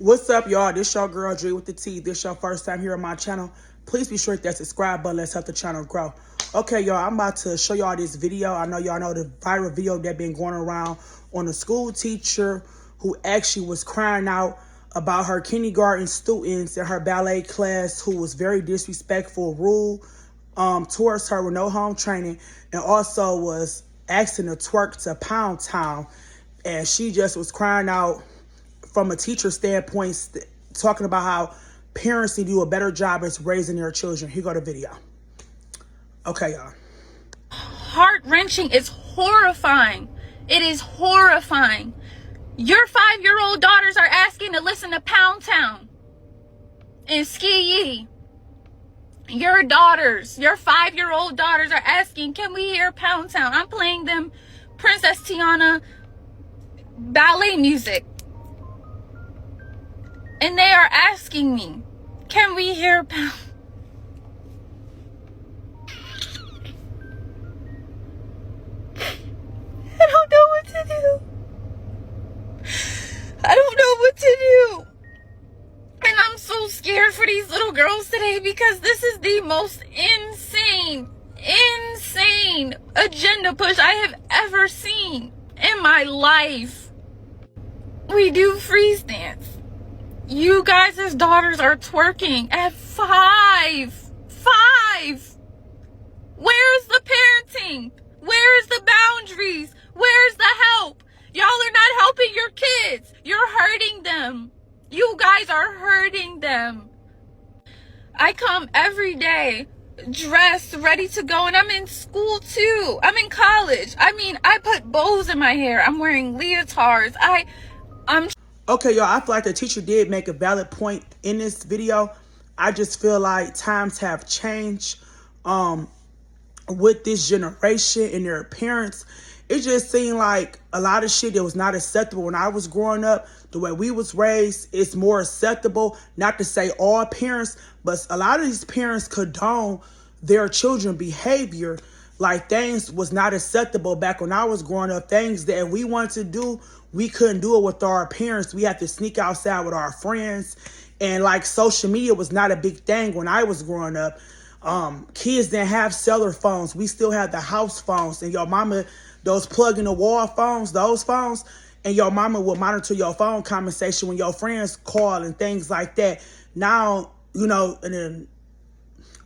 What's up, y'all? This your girl Dre with the T. This your first time here on my channel. Please be sure to hit that subscribe button. Let's help the channel grow. Okay, y'all, I'm about to show y'all this video. I know y'all know the viral video that been going around on a school teacher who actually was crying out about her kindergarten students in her ballet class who was very disrespectful, rude towards her with no home training, and also was asking to twerk to Pound Town. And she just was crying out from a teacher standpoint, talking about how parents need to do a better job at raising their children. Here go the video. Okay, y'all. Heart-wrenching. It's horrifying. It is horrifying. Your 5-year-old daughters are asking to listen to Pound Town and Ski Yee. Your daughters, your 5-year-old daughters are asking, can we hear Pound Town? I'm playing them Princess Tiana ballet music. And they are asking me, can we hear Pound? I don't know what to do. I don't know what to do. And I'm so scared for these little girls today because this is the most insane agenda push I have ever seen in my life. We do freeze dance. You guys' daughters are twerking at 5. Where's the parenting? Where's the boundaries? Where's the help? Y'all are not helping your kids. You're hurting them. You guys are hurting them. I come every day dressed, ready to go, and I'm in school too. I'm in college. I mean, I put bows in my hair. I'm wearing leotards. I'm Okay, y'all, I feel like the teacher did make a valid point in this video. I just feel like times have changed with this generation and their parents. It just seemed like a lot of shit that was not acceptable when I was growing up. The way we was raised, it's more acceptable. Not to say all parents, but a lot of these parents condone their children behavior. Like, things was not acceptable back when I was growing up. Things that if we wanted to do, we couldn't do it with our parents. We had to sneak outside with our friends. And like, social media was not a big thing when I was growing up. Kids didn't have cellular phones. We still had the house phones. And your mama, those plug in the wall phones, those phones, and your mama would monitor your phone conversation when your friends call and things like that. Now, you know, and then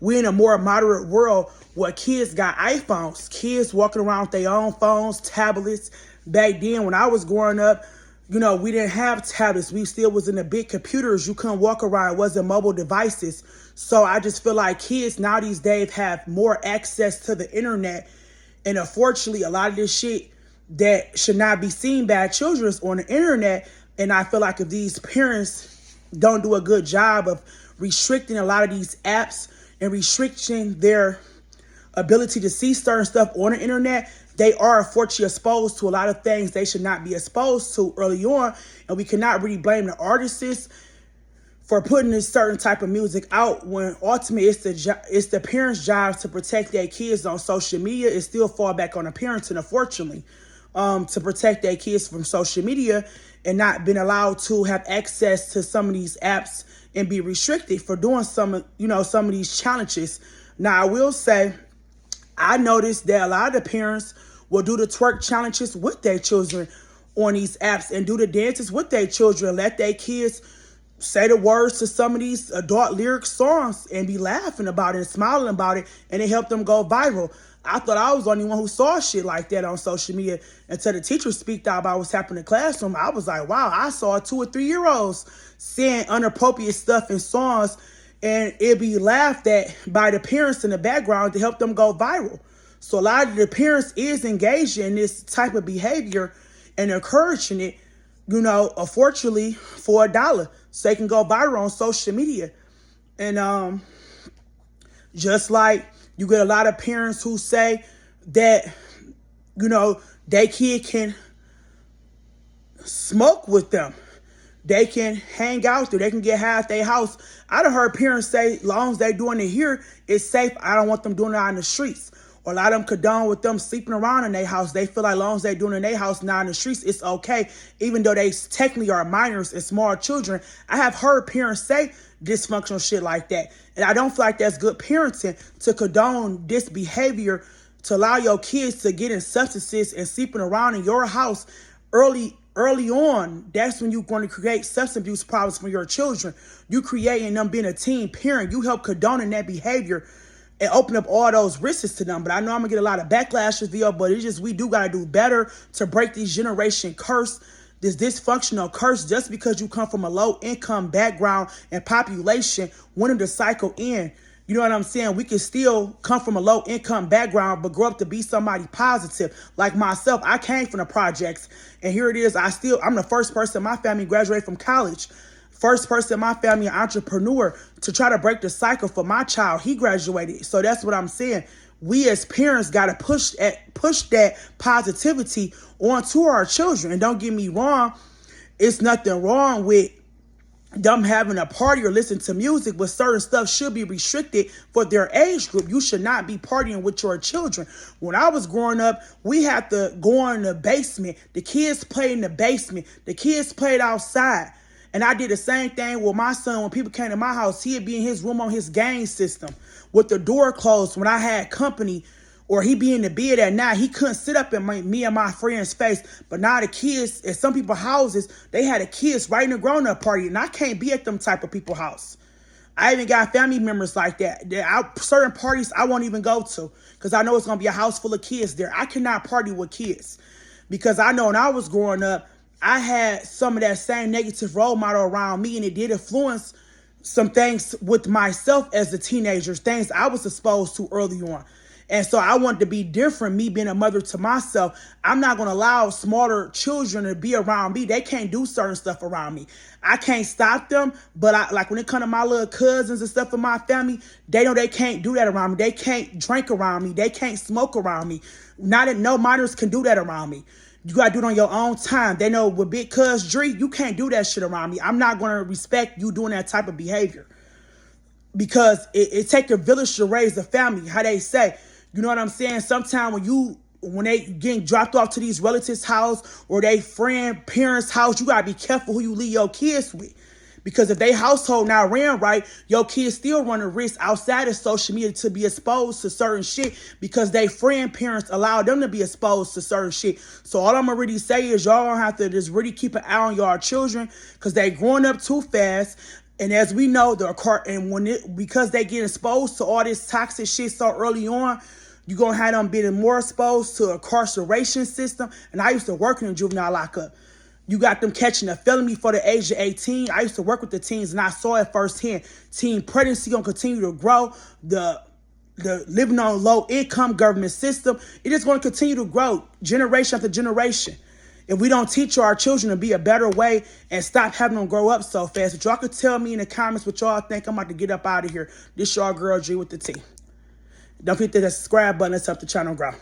we're in a more moderate world where kids got iPhones. Kids walking around with their own phones, tablets. Back then, when I was growing up, you know, we didn't have tablets. We still was in the big computers. You couldn't walk around. It wasn't mobile devices. So I just feel like kids now these days have more access to the internet. And unfortunately, a lot of this shit that should not be seen by children is on the internet. And I feel like if these parents don't do a good job of restricting a lot of these apps and restricting their ability to see certain stuff on the internet, they are unfortunately exposed to a lot of things they should not be exposed to early on. And we cannot really blame the artists for putting this certain type of music out when ultimately it's the parents' job to protect their kids on social media. It still fall back on the parents, and unfortunately, to protect their kids from social media and not being allowed to have access to some of these apps and be restricted for doing some of these challenges. Now, I will say, I noticed that a lot of the parents will do the twerk challenges with their children on these apps and do the dances with their children. Let their kids say the words to some of these adult lyric songs and be laughing about it and smiling about it, and it helped them go viral. I thought I was the only one who saw shit like that on social media until the teacher speaked out about what's happening in the classroom. I was like, wow, I saw 2 or 3-year-olds saying inappropriate stuff in songs, and it be laughed at by the parents in the background to help them go viral. So a lot of the parents is engaged in this type of behavior and encouraging it, you know, unfortunately for $1, so they can go viral on social media. And just like you get a lot of parents who say that, you know, their kid can smoke with them. They can hang out there. They can get high at their house. I done heard parents say, as long as they doing it here, it's safe. I don't want them doing it out in the streets. Or a lot of them condone with them sleeping around in their house. They feel like as long as they're doing it in their house, not in the streets, it's okay. Even though they technically are minors and small children. I have heard parents say dysfunctional shit like that. And I don't feel like that's good parenting to condone this behavior, to allow your kids to get in substances and sleeping around in your house early on. That's when you're going to create substance abuse problems for your children. You creating them being a teen parent. You help condoning that behavior and open up all those risks to them. But I know I'm gonna get a lot of backlash this video, but it's just, we do gotta do better to break these generation curse, this dysfunctional curse. Just because you come from a low income background and population, when the cycle end, you know what I'm saying? We can still come from a low income background, but grow up to be somebody positive. Like myself, I came from the projects, and here it is. I'm the first person in my family graduate from college. First person in my family, an entrepreneur, to try to break the cycle for my child. He graduated. So that's what I'm saying. We as parents got to push that positivity onto our children. And don't get me wrong, it's nothing wrong with them having a party or listen to music, but certain stuff should be restricted for their age group. You should not be partying with your children. When I was growing up, we had to go in the basement. The kids played in the basement. The kids played outside. And I did the same thing with my son. When people came to my house, he'd be in his room on his game system with the door closed when I had company, or he'd be in the bed at night. He couldn't sit up in me and my friend's face. But now the kids, at some people's houses, they had the kids right in the grown-up party. And I can't be at them type of people's house. I even got family members like that. Certain parties I won't even go to because I know it's going to be a house full of kids there. I cannot party with kids because I know when I was growing up, I had some of that same negative role model around me, and it did influence some things with myself as a teenager, things I was exposed to early on. And so I wanted to be different, me being a mother to myself. I'm not going to allow smaller children to be around me. They can't do certain stuff around me. I can't stop them, but like when it comes to my little cousins and stuff in my family, they know they can't do that around me. They can't drink around me. They can't smoke around me. No minors can do that around me. You got to do it on your own time. They know with big cuz Dree, you can't do that shit around me. I'm not going to respect you doing that type of behavior. Because it takes a village to raise a family, how they say. You know what I'm saying? Sometimes when they getting dropped off to these relatives' house or they friend, parents' house, you got to be careful who you leave your kids with. Because if they household not ran right, your kids still run a risk outside of social media to be exposed to certain shit because they friend parents allow them to be exposed to certain shit. So all I'm gonna really say is y'all gonna have to just really keep an eye on y'all children because they growing up too fast. And as we know, because they get exposed to all this toxic shit so early on, you're gonna have them being more exposed to incarceration system. And I used to work in a juvenile lockup. You got them catching a felony for the age of 18. I used to work with the teens and I saw it firsthand. Teen pregnancy gonna continue to grow. The living on low income government system, it is gonna continue to grow generation after generation. If we don't teach our children to be a better way and stop having them grow up so fast. But y'all could tell me in the comments what y'all think. I'm about to get up out of here. This y'all girl G with the T. Don't forget to hit that subscribe button. Let's help the channel grow.